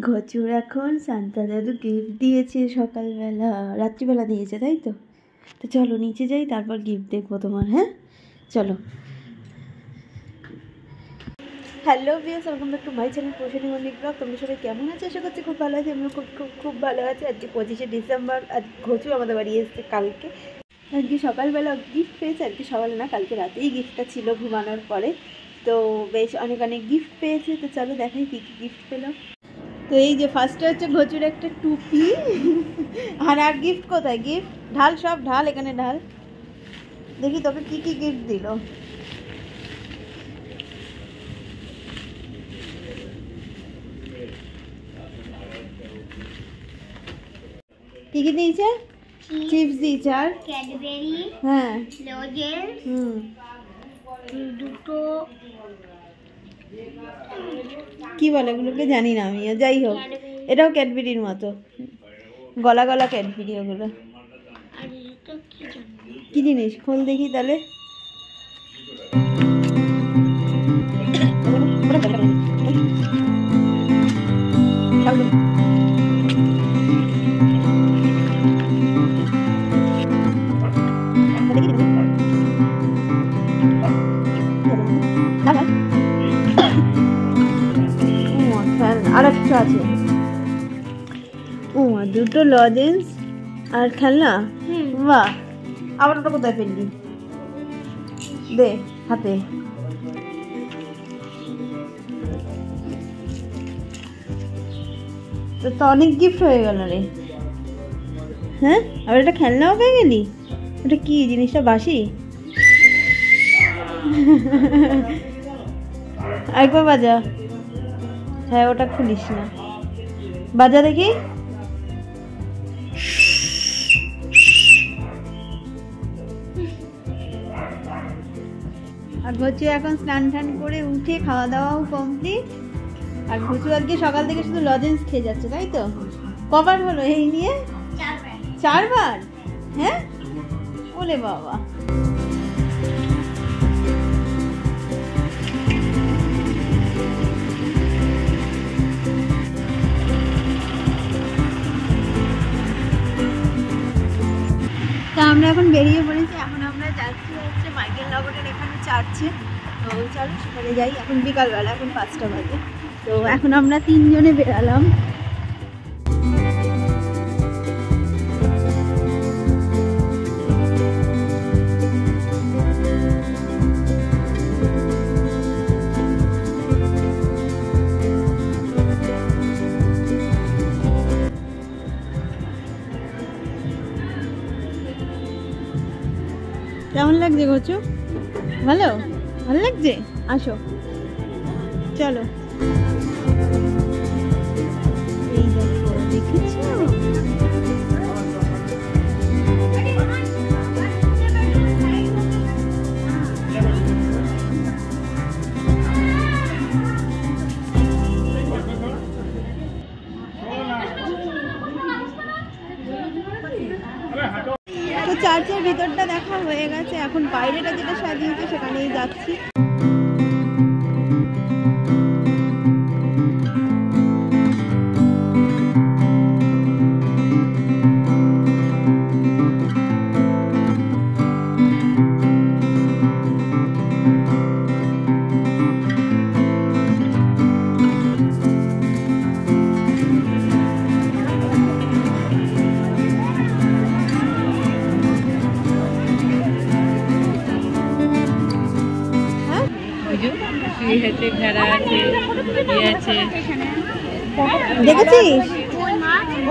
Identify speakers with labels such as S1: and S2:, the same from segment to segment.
S1: ঘচুর এখন সান্তা দাদু গিফট দিয়েছে সকালবেলা, রাত্রিবেলা দিয়েছে, তাই তো? তো চলো নিচে যাই, তারপর গিফট দেখবো তোমার। হ্যাঁ চলো। Hello viewers, welcome back to my channel Prashani Mallick blog. তোমরা সবাই কেমন আছে? আশা করছি খুব ভালো আছে। আমরা খুব খুব খুব ভালো আছি। আজকে 25শে ডিসেম্বর। আজ ঘচু আমাদের বাড়ি এসেছে কালকে। আজকে সকালবেলা গিফট পেয়েছে, আজকে সকালে না কালকে রাতেই গিফটটা ছিল ঘুমানোর পরে। তো বেশ অনেক অনেক গিফট পেয়েছে। তো চলো দেখাই কী কী গিফট পেলাম। তো এই যে ফার্স্টে হচ্ছে ঘচুর একটা টুপি। আর গিফট কোথায়? গিফট ঢাল, সব ঢাল, এখানে ঢাল। দেখি তোকে কি কি গিফট দিল। কি কি দিয়েছে? চিপস দিয়েছে, আর
S2: ক্যাডবেরি,
S1: হ্যাঁ
S2: লজেন্স, দুটো
S1: কি বলে এগুলোকে জানি না আমি। যাই হোক, এটাও ক্যাডবেরির মতো, গলা গলা ক্যাডবেরি ওগুলো।
S2: আর এটা কি জানি
S1: কি জিনিস? খোল দেখি তাহলে। আর একটা আছে, ও দুটো লজেন্স আর খেলনা। বাহ, আবার ওটা কোথায় ফেললি? দে হাতে। তো অনেক গিফট হয়ে গেল রে। হ্যাঁ, আবার একটা খেলনাও পেয়ে গেলি। ওটা কি জিনিসটা? বাসি? একবার বাজা। হ্যাঁ, ওটা খুলিস না, বাজা দেখি। আর ঘচু এখন স্নান টান করে উঠে খাওয়া দাওয়াও কমপ্লিট। আর ঘচু আজকে সকাল থেকে শুধু লজেন্স খেয়ে যাচ্ছে, তাই তো? কবার হলো এই নিয়ে? 4বার। হ্যাঁ, ওলে বাবা। তা আমরা এখন বেরিয়ে পড়েছি। এখন আমরা যাচ্ছি হচ্ছে মাইকেল নগরের এখানে চার্চে। তো চলো সেখানে যাই। এখন বিকালবেলা, এখন 5টা বাজে। তো এখন আমরা 3 জনে বেরালাম। কেমন লাগছে ঘচু? ভালো ভালো লাগছে। আসো চলো। এই দেখো, দেখেছো? তো চার্চের ভিতরটা দেখা হয়ে গেছে, এখন বাইরেটা যেটা সাজিয়েছে সেখানেই যাচ্ছি। দেখেছিস?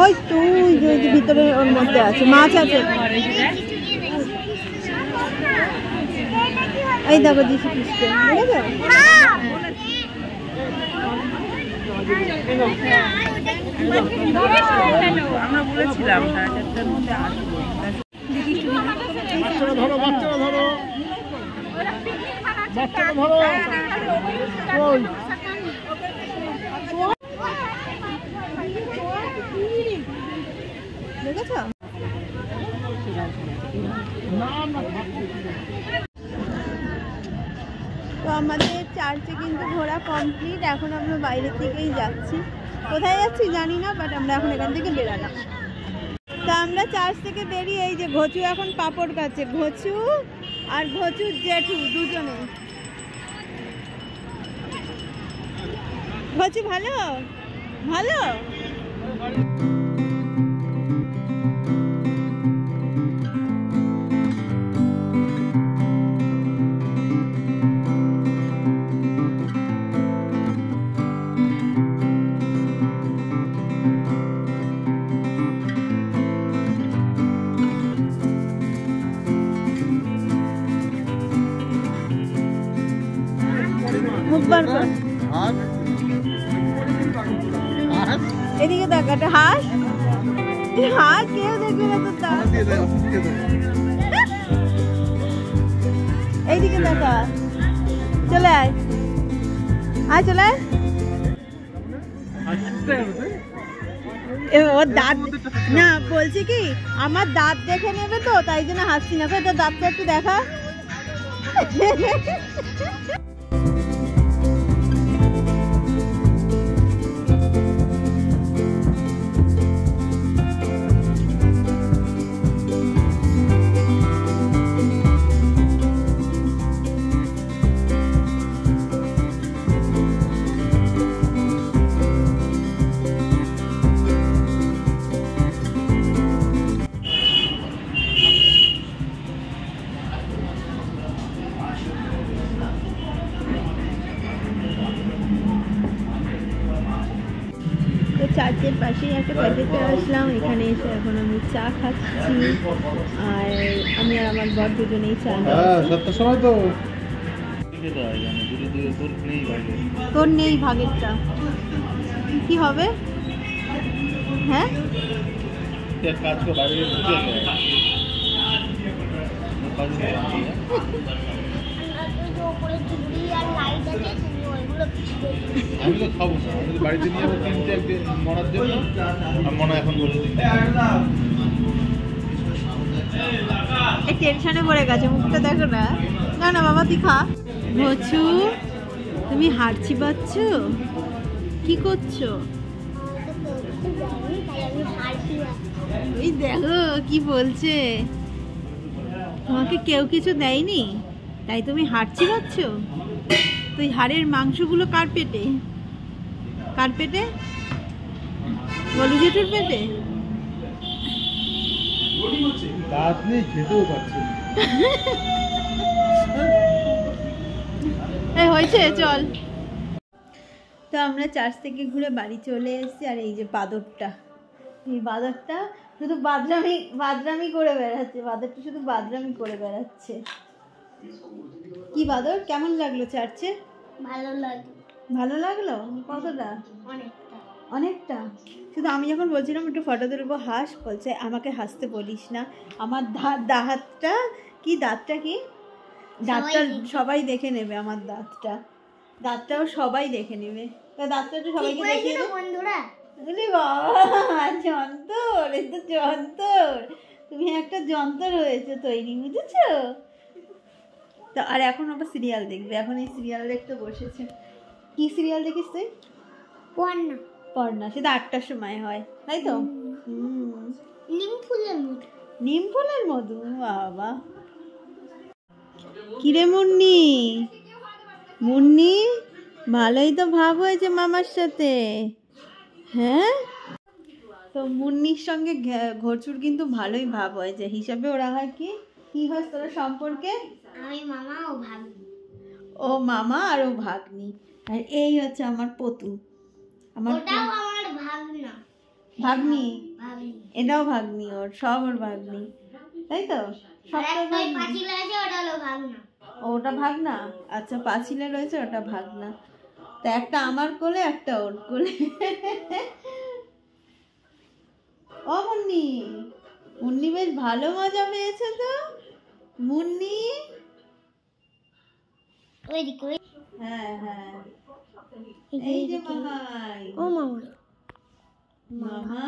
S1: ওই তুই যে ভিতরে ওর মধ্যে আছে, মাছ আছে। এই দেখো যিশু খ্রিস্ট,
S3: আমরা বলেছিলাম 4:30টার মধ্যে আসবো। বাচ্চারা ধরো, বাচ্চারা ধরো, বাচ্চারা ধরো। ওই
S1: দেখেছো? তো আমাদের চার্চে কিন্তু ঘোরা কমপ্লিট। এখন আমরা বাইরের দিকেই যাচ্ছি। কোথায় যাচ্ছি জানি না, বাট আমরা এখন এখান থেকে বেরালাম। তা আমরা চার্চ থেকে বেরিয়ে এই যে ঘচু এখন পাপড় খাচ্ছে, ঘচু আর ঘচুর জেঠু দুজনে। ঘচু ভালো ভালো। এদিকে দেখাটা হাঁস, হাঁস কেউ দেখবে না তো তা। এইদিকে দেখা, চলে আয় আয় চলে আয়। ওর দাঁত না, বলছি কি আমার দাঁত দেখে নেবে তো, তাই জন্য হাসছি না। তোর দাঁতটা একটু দেখা। তো চার্চের পাশেই একটা ক্যাফেতে আসলাম, এখানে এসে এখন আমি চা খাচ্ছি। আর আমি আর আমার বর দুজনেই চা তোর নেই ভাগেরটা কি হবে? হ্যাঁ
S4: আমি তো খাবো না, আমি বাড়িতে নিয়ে যাবো কিনতে একদিন মরার জন্য। আর মনে এখন বলে দিন
S1: টেনশনে পড়ে গেছে, মুখটা দেখো না। না না বাবা তুই খা। ঘচু তুমি হাঁটছি পাচ্ছ, কি করছো? ওই দেখো কি বলছে, তোমাকে কেউ কিছু দেয়নি তাই তুমি হাঁটছি পাচ্ছ? তুই হাড়ের মাংসগুলো কার পেটে? কার পেটে? বলু জেঠুর পেটে?
S4: দাঁত নেই, খেতেও পারছে
S1: না। হয়েছে চল। তো আমরা চার্চ থেকে ঘুরে বাড়ি চলে এসেছি। আর এই যে বাদরটা, এই বাদরটা শুধু বাদরামি করে বেড়াচ্ছে। বাদরটা শুধু বাদরামি করে বেড়াচ্ছে। কি বাদর, কেমন লাগলো চার্চে?
S2: ভালো লাগে।
S1: ভালো লাগলো? কতটা?
S2: অনেকটা।
S1: অনেকটা। শুধু আমি যখন বলছিলাম একটু ফটো তুলবো, হাস বলছে আমাকে হাসতে বলিস না, আমার দাঁতটা কি, দাঁতটা কি, দাঁতটা সবাই দেখে নেবে। আমার দাঁতটাও সবাই দেখে নেবে। তো দাঁতটা একটু সবাইকে দেখিয়ে দেবে
S2: বন্ধুরা।
S1: বাবা যন্তর, এই তো যন্তর, তুমি একটা যন্তর হয়েছে তৈরি, বুঝেছো তো। আর এখন আবার সিরিয়াল দেখবে, এখন এই সিরিয়াল দেখতে বসেছে। কি সিরিয়াল দেখিস তুই?
S2: পড়না।
S1: পড়না, সেটা 8টার সময় হয়, তাই তো?
S2: নিম ফুলের মধু।
S1: নিম ফুলের মধু, বাবা। কিরে মুন্নি ভালোই তো ভাব হয়েছে মামার সাথে, হ্যাঁ? তো মুন্নির সঙ্গে ঘরচুর কিন্তু ভালোই ভাব হয়েছে। হিসাবে ওরা হয় কি হয় তোরা সম্পর্কে?
S2: আমি মামা ও ভাগ্নি।
S1: ও মামা আর ও ভাগ্নি। আর এই হচ্ছে আমার পতু,
S2: ওটাও আমার ভাগনা।
S1: ভাগ্নি।
S2: ভাগ্নি।
S1: এটাও ভাগ্নি, ওর সব ওর ভাগ্নি, তাই তো? সব তোর ভাগ্নি।
S2: পাঁচিলে আছে, ওটা হলো ভাগনা।
S1: ওটা ভাগনা, আচ্ছা পাঁচিলে রয়েছে ওটা ভাগনা। তা একটা আমার কোলে, একটা ওর কোলে। ও মুন্নি বেশ ভালো মজা পেয়েছে তো মুন্নি। হ্যাঁ হ্যাঁ, এই যে মামাই।
S2: ও মামা।
S1: মামা